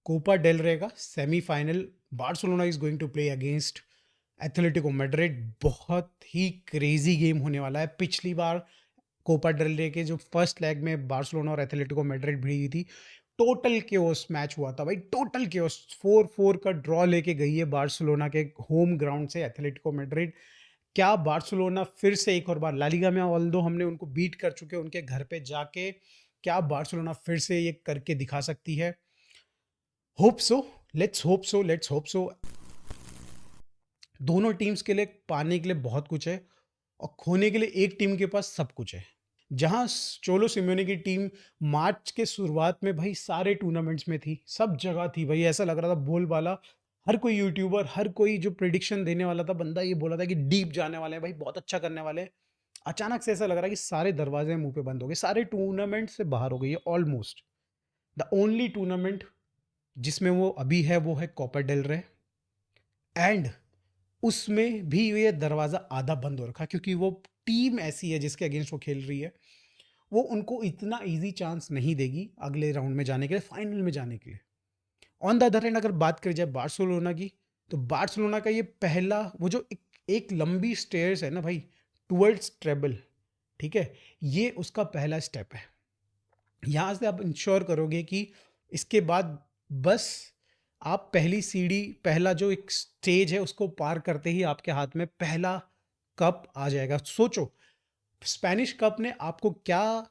Copa del Rey का semifinal, Barcelona is going to play against Atletico Madrid. बहुत ही crazy game होने वाला है। पिछली बार कोपा डेल रे के जो फर्स्ट लेग में बार्सिलोना और एथलेटिको मैड्रिड भिड़ी हुई थी, टोटल केओस मैच हुआ था भाई, टोटल केओस। 4-4 का ड्रॉ लेके गई है बार्सिलोना के होम ग्राउंड से एथलेटिको मैड्रिड। क्या बार्सिलोना फिर से एक और बार ला लीगा में, ऑल्दो हमने उनको बीट कर चुके हैं उनके घर पे जाके, क्या बार्सिलोना फिर से ये करके दिखा सकती है? Hope so, let's hope so, let's hope so. दोनों टीम्स के लिए पाने के लिए बहुत कुछ है और खोने के लिए एक टीम के पास सब कुछ है। जहां चोलो सिम्योनी की टीम मार्च के शुरुआत में भाई सारे टूर्नामेंट्स में थी, सब जगह थी भाई, ऐसा लग रहा था बोलबाला। हर कोई यूट्यूबर, हर कोई जो प्रिडिक्शन देने वाला था बंदा, ये बोला था कि डीप जाने वाले हैं भाई, बहुत अच्छा करने वाले हैं। अचानक से ऐसा लग रहा है कि सारे दरवाजे मुंह पे बंद हो गए, सारे टूर्नामेंट से बाहर हो गई है ऑलमोस्ट। द ओनली टूर्नामेंट जिसमें वो अभी है वो है कोपा डेल रे, एंड उसमें भी ये दरवाज़ा आधा बंद हो रखा, क्योंकि वो टीम ऐसी है जिसके अगेंस्ट वो खेल रही है, वो उनको इतना इजी चांस नहीं देगी अगले राउंड में जाने के लिए, फाइनल में जाने के लिए। ऑन द अदर हैंड अगर बात करी जाए बार्सिलोना की, तो बार्सिलोना का ये पहला वो जो एक लंबी स्टेयर्स है ना भाई टुवर्ड्स ट्रेबल, ठीक है, ये उसका पहला स्टेप है। यहाँ से आप इंश्योर करोगे कि इसके बाद बस आप पहली सीढ़ी, पहला जो एक स्टेज है उसको पार करते ही आपके हाथ में पहला कप आ जाएगा। सोचो, स्पेनिश कप ने आपको क्या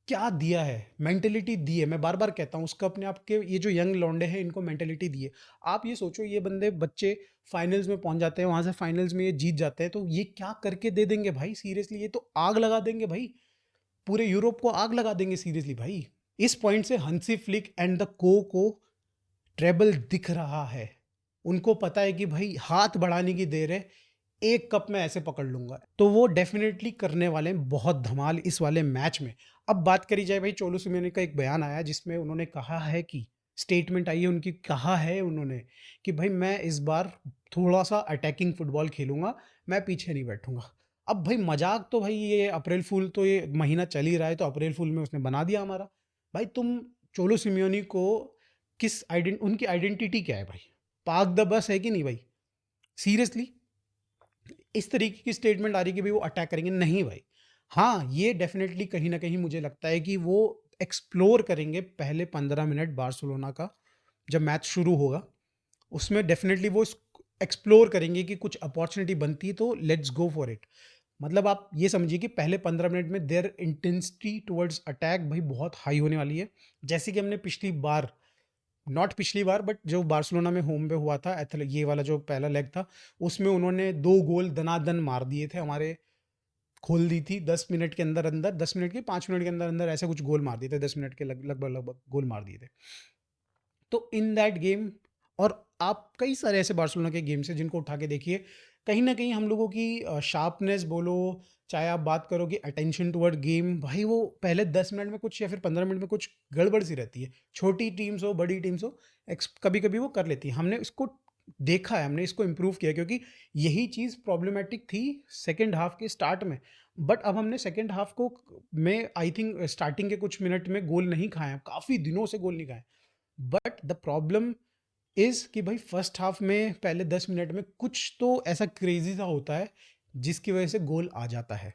क्या दिया है, मेंटेलिटी दी है। मैं बार बार कहता हूँ, उस कप ने आपके ये जो यंग लौंडे हैं इनको मेंटेलिटी दी है। आप ये सोचो, ये बंदे बच्चे फाइनल्स में पहुंच जाते हैं, वहां से फाइनल्स में ये जीत जाते हैं, तो ये क्या करके दे देंगे भाई, सीरियसली ये तो आग लगा देंगे भाई, पूरे यूरोप को आग लगा देंगे सीरियसली भाई। इस पॉइंट से हंसी फ्लिक एंड द को ट्रेबल दिख रहा है, उनको पता है कि भाई हाथ बढ़ाने की देर है, एक कप में ऐसे पकड़ लूंगा, तो वो डेफिनेटली करने वाले हैं बहुत धमाल इस वाले मैच में। अब बात करी जाए भाई, चोलो सिमेने का एक बयान आया जिसमें उन्होंने कहा है कि, स्टेटमेंट आई है उनकी, कहा है उन्होंने कि भाई मैं इस बार थोड़ा सा अटैकिंग फुटबॉल खेलूंगा, मैं पीछे नहीं बैठूंगा। अब भाई मजाक तो भाई ये अप्रैल फूल तो ये महीना चल ही रहा है, तो अप्रैल फूल में उसने बना दिया हमारा। भाई तुम चोलो सिमियोनी को उनकी आइडेंटिटी क्या है भाई? पार्क द बस है कि नहीं भाई? सीरियसली इस तरीके की स्टेटमेंट आ रही है कि भाई वो अटैक करेंगे, नहीं भाई। हाँ, ये डेफिनेटली कहीं ना कहीं मुझे लगता है कि वो एक्सप्लोर करेंगे पहले 15 मिनट बार्सिलोना का, जब मैच शुरू होगा उसमें डेफिनेटली वो एक्सप्लोर करेंगे कि कुछ अपॉर्चुनिटी बनती है तो लेट्स गो फॉर इट। मतलब आप ये समझिए कि पहले 15 मिनट में देयर इंटेंसिटी टुवर्ड्स अटैक भाई बहुत हाई होने वाली है। जैसे कि हमने पिछली बार, नॉट पिछली बार बट जो बार्सिलोना में होम पे हुआ था ये वाला जो पहला लेग था, उसमें उन्होंने 2 गोल दनादन मार दिए थे हमारे, खोल दी थी 10 मिनट के अंदर अंदर, 10 मिनट के 5 मिनट के अंदर अंदर ऐसे कुछ गोल मार दिए थे, 10 मिनट के लगभग लगभग गोल मार दिए थे। तो इन दैट गेम, और आप कई सारे ऐसे बार्सिलोना के गेम्स हैं जिनको उठा के देखिए, कहीं ना कहीं हम लोगों की शार्पनेस बोलो, चाहे आप बात करो कि अटेंशन टुवर्ड गेम, भाई वो पहले 10 मिनट में कुछ या फिर 15 मिनट में कुछ गड़बड़ सी रहती है। छोटी टीम्स हो, बड़ी टीम्स हो, कभी कभी वो कर लेती है। हमने इसको देखा है, हमने इसको इम्प्रूव किया, क्योंकि यही चीज़ प्रॉब्लमेटिक थी सेकेंड हाफ के स्टार्ट में। बट अब हमने सेकेंड हाफ को में आई थिंक स्टार्टिंग के कुछ मिनट में गोल नहीं खाए, काफ़ी दिनों से गोल नहीं खाए। बट द प्रॉब्लम इज़ कि भाई फर्स्ट हाफ में पहले 10 मिनट में कुछ तो ऐसा क्रेजी सा होता है जिसकी वजह से गोल आ जाता है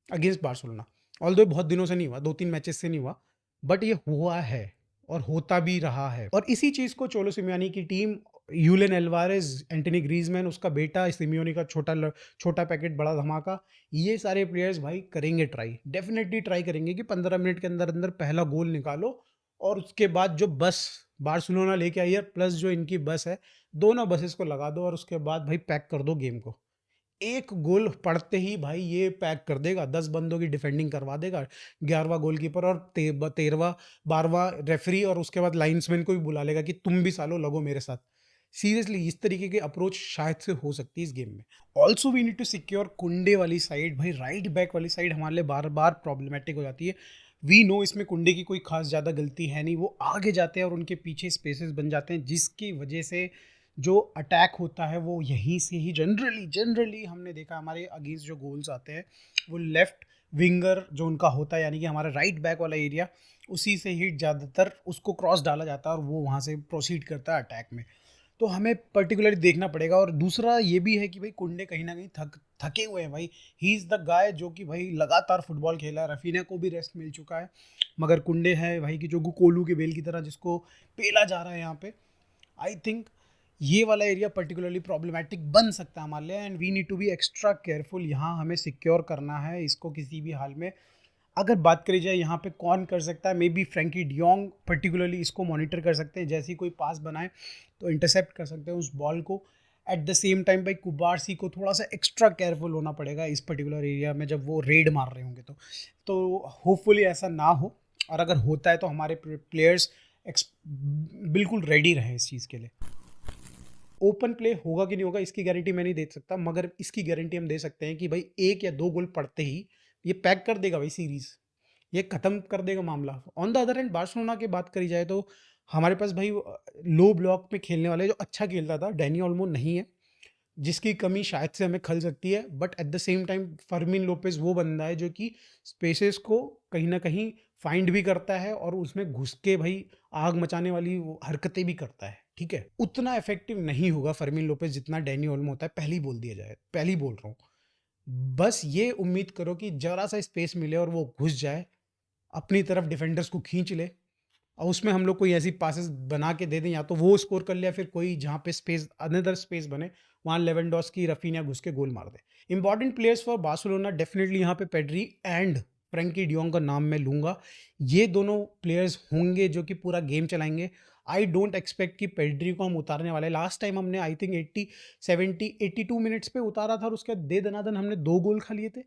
अगेंस्ट बार्सिलोना। ऑल्दो बहुत दिनों से नहीं हुआ, 2-3 मैचेस से नहीं हुआ, बट ये हुआ है और होता भी रहा है। और इसी चीज़ को चोलो सिमियानी की टीम, यूलेन एल्वारेज, एंटनी ग्रीजमैन, उसका बेटा, सिमियोनी का छोटा पैकेट बड़ा धमाका, ये सारे प्लेयर्स भाई करेंगे ट्राई, डेफिनेटली ट्राई करेंगे कि 15 मिनट के अंदर अंदर पहला गोल निकालो। और उसके बाद जो बस बार्सिलोना लेके आई है प्लस जो इनकी बस है, दोनों बसेस को लगा दो और उसके बाद भाई पैक कर दो गेम को। एक गोल पड़ते ही भाई ये पैक कर देगा, 10 बंदों की डिफेंडिंग करवा देगा, 11वां गोलकीपर और 13वां 12वां रेफरी, और उसके बाद लाइन्समैन को भी बुला लेगा कि तुम भी सालो लगो मेरे साथ। सीरियसली इस तरीके की अप्रोच शायद से हो सकती है इस गेम में। Also we need to secure Kounde वाली साइड, भाई राइट बैक वाली साइड हमारे लिए बार बार प्रॉब्लमेटिक हो जाती है। वी नो इसमें कुंडे की कोई खास ज़्यादा गलती है नहीं, वो आगे जाते हैं और उनके पीछे स्पेसेस बन जाते हैं, जिसकी वजह से जो अटैक होता है वो यहीं से ही जनरली हमने देखा हमारे अगेंस्ट जो गोल्स आते हैं वो लेफ्ट विंगर जो उनका होता है, यानी कि हमारा राइट बैक वाला एरिया, उसी से ही ज़्यादातर उसको क्रॉस डाला जाता है और वो वहाँ से प्रोसीड करता है अटैक में। तो हमें पर्टिकुलरली देखना पड़ेगा। और दूसरा ये भी है कि भाई कुंडे कहीं न कहीं थके हुए हैं भाई। ही इज़ द गाय जो कि भाई लगातार फुटबॉल खेला है। रफीना को भी रेस्ट मिल चुका है, मगर कुंडे है भाई कि जो कोलू के बेल की तरह जिसको पेला जा रहा है यहाँ पे। आई थिंक ये वाला एरिया पर्टिकुलरली प्रॉब्लमैटिक बन सकता है हमारे लिए, and we need to be extra careful. यहाँ हमें सिक्योर करना है इसको किसी भी हाल में। अगर बात करी जाए यहाँ पे कौन कर सकता है, may be Frenkie de Jong particularly इसको मॉनिटर कर सकते हैं। जैसे ही कोई पास बनाए तो इंटरसेप्ट कर सकते हैं उस बॉल को। एट द सेम टाइम भाई कुबारसी को थोड़ा सा एक्स्ट्रा केयरफुल होना पड़ेगा इस पर्टिकुलर एरिया में जब वो रेड मार रहे होंगे तो होपफुली ऐसा ना हो। और अगर होता है तो हमारे प्लेयर्स बिल्कुल रेडी रहे इस चीज़ के लिए। ओपन प्ले होगा कि नहीं होगा इसकी गारंटी मैं नहीं दे सकता, मगर इसकी गारंटी हम दे सकते हैं कि भाई 1 या 2 गोल पड़ते ही ये पैक कर देगा भाई सीरीज़, ये ख़त्म कर देगा मामला। On the other hand Barcelona की बात करी जाए तो हमारे पास भाई लो ब्लॉक में खेलने वाले जो अच्छा खेलता था डैनी ओल्मो नहीं है, जिसकी कमी शायद से हमें खल सकती है। But at the same time Fermin Lopez वो बंदा है जो कि स्पेसेस को कहीं ना कहीं फाइंड भी करता है और उसमें घुस के भाई आग मचाने वाली वो हरकतें भी करता है। ठीक है, उतना इफेक्टिव नहीं होगा फर्मिन लोपेज जितना डैनी ओल्मो होता है, पहले ही बोल दिया जाए, पहले ही बोल रहा हूँ। बस ये उम्मीद करो कि जरा सा स्पेस मिले और वो घुस जाए, अपनी तरफ डिफेंडर्स को खींच ले और उसमें हम लोग कोई ऐसी पासेस बना के दे दें, या तो वो स्कोर कर ले या फिर कोई जहाँ पे स्पेस अनदर स्पेस बने वहाँ लेवेंडोस्की रफीनिया घुस के गोल मार दे। Important players for Barcelona definitely यहाँ पे पेड्री एंड फ्रैंकी डियोंग का नाम मैं लूंगा। ये दोनों प्लेयर्स होंगे जो कि पूरा गेम चलाएंगे। आई डोंट एक्सपेक्ट कि पेड्री को हम उतारने वाले। लास्ट टाइम हमने आई थिंक 82 मिनट्स पे उतारा था और उसके बाद दे दनादन हमने 2 गोल खा लिए थे।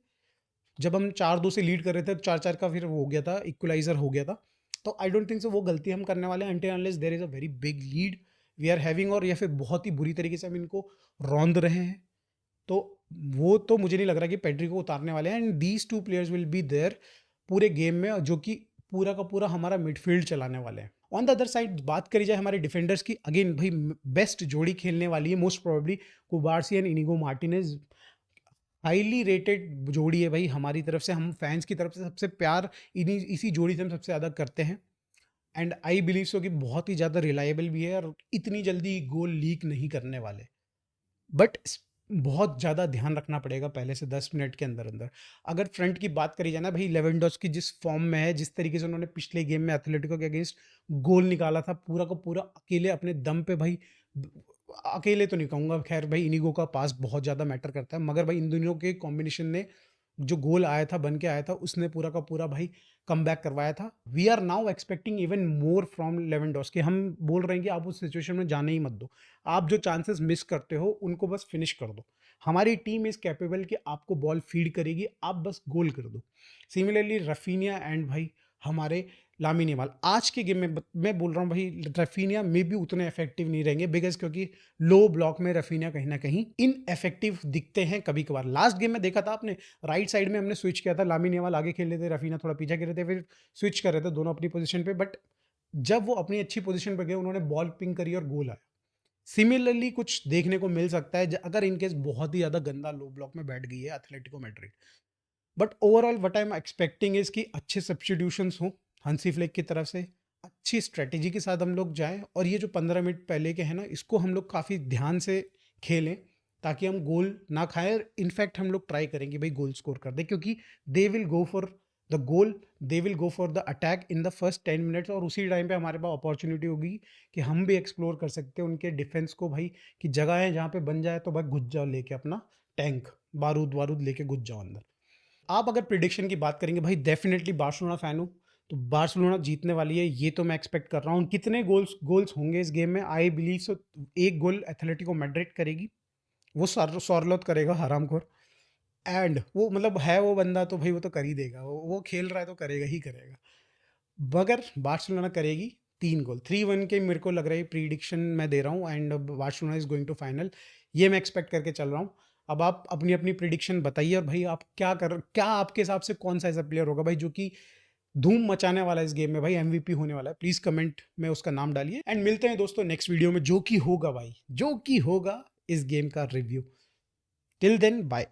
जब हम 4-2 से लीड कर रहे थे, 4-4 का फिर वो हो गया था, इक्वलाइज़र हो गया था। तो आई डोंट थिंक सो वो गलती हम करने वाले हैं until unless there is a very big lead we are having, और या फिर बहुत ही बुरी तरीके से हम इनको रौंद रहे हैं। तो वो तो मुझे नहीं लग रहा कि पेड्री को उतारने वाले हैं, and these 2 players will be there पूरे गेम में, जो कि पूरा का पूरा हमारा मिडफील्ड चलाने वाले हैं। ऑन द अदर साइड बात करी जाए हमारे डिफेंडर्स की, अगेन भाई बेस्ट जोड़ी खेलने वाली है most probably कुबार्सी and Inigo Martinez. Highly rated जोड़ी है भाई हमारी तरफ से, हम फैंस की तरफ से सबसे प्यार इन्हीं इसी जोड़ी से हम सबसे ज़्यादा करते हैं। एंड आई बिलीव सो कि बहुत ही ज़्यादा रिलायबल भी है और इतनी जल्दी गोल लीक नहीं करने वाले। बट बहुत ज़्यादा ध्यान रखना पड़ेगा पहले से 10 मिनट के अंदर अंदर। अगर फ्रंट की बात करी जाए ना भाई, लेवेंडोस्की जिस फॉर्म में है, जिस तरीके से उन्होंने पिछले गेम में एथलेटिको के अगेंस्ट गोल निकाला था पूरा का पूरा अकेले अपने दम पे भाई, अकेले तो नहीं कहूँगा, खैर भाई इनिगो का पास बहुत ज़्यादा मैटर करता है, मगर भाई इन दोनों के कॉम्बिनेशन ने जो गोल आया था बन के आया था उसने पूरा का पूरा भाई कमबैक करवाया था। We are now expecting even more from Lewandowski. हम बोल रहे हैं कि आप उस सिचुएशन में जाने ही मत दो, आप जो चांसेस मिस करते हो उनको बस फिनिश कर दो। हमारी टीम इज कैपेबल कि आपको बॉल फीड करेगी, आप बस गोल कर दो। सिमिलरली रफीनिया एंड भाई हमारे लामिन यमाल आज के गेम में मैं बोल रहा हूँ भाई रफीनिया में भी उतने इफेक्टिव नहीं रहेंगे, बिकॉज क्योंकि लो ब्लॉक में रफीनिया कहीं ना कहीं इनइफेक्टिव दिखते हैं कभी कभार। लास्ट गेम में देखा था आपने, राइट साइड में हमने स्विच किया था, लामिन यमाल आगे खेल रहे थे, रफीना थोड़ा पीछे खेल रहे थे, फिर स्विच कर रहे थे दोनों अपनी पोजीशन पे। बट जब वो अपनी अच्छी पोजीशन पे गए उन्होंने बॉल पिंग करी और गोल आया। सिमिलरली कुछ देखने को मिल सकता है अगर इनकेस बहुत ही ज्यादा गंदा लो ब्लॉक में बैठ गई है Atletico Madrid. But overall what I am expecting is कि अच्छे सब्स्टिट्यूशंस हों हंसी फ्लिक की तरफ से, अच्छी स्ट्रेटेजी के साथ हम लोग जाएं, और ये जो 15 मिनट पहले के हैं ना इसको हम लोग काफ़ी ध्यान से खेलें ताकि हम गोल ना खाएं। इनफैक्ट हम लोग ट्राई करेंगे भाई गोल स्कोर कर दें, क्योंकि they will go for the goal, they will go for the attack in the first 10 minutes, और उसी टाइम पे हमारे पास अपॉर्चुनिटी होगी कि हम भी एक्सप्लोर कर सकते हैं उनके डिफेंस को भाई, कि जगह है जहाँ पे बन जाए तो भाई घुस जाओ लेके अपना टैंक, बारूद वारूद लेके घुस जाओ अंदर। आप अगर प्रिडिक्शन की बात करेंगे भाई, डेफिनेटली बार्सिलोना फैन हूँ तो बार्सिलोना जीतने वाली है, ये तो मैं एक्सपेक्ट कर रहा हूँ। कितने गोल्स गोल्स होंगे इस गेम में, I believe so 1 goal Atletico Madrid करेगी, वो सॉरलोत करेगा हरामखोर। एंड वो मतलब है वो बंदा तो भाई वो तो कर ही देगा, वो खेल रहा है तो करेगा ही करेगा। मगर बार्सिलोना करेगी 3 गोल, 3-1 के मेरे को लग रहा है प्रीडिक्शन मैं दे रहा हूँ, and Barcelona is going to final, ये मैं एक्सपेक्ट करके चल रहा हूँ। अब आप अपनी अपनी प्रिडिक्शन बताइए, और भाई आप क्या आपके हिसाब से कौन सा ऐसा प्लेयर होगा भाई जो कि धूम मचाने वाला है इस गेम में, भाई एमवीपी होने वाला है, प्लीज कमेंट में उसका नाम डालिए। एंड मिलते हैं दोस्तों नेक्स्ट वीडियो में, जो कि होगा भाई, जो कि होगा इस गेम का रिव्यू। Till then bye.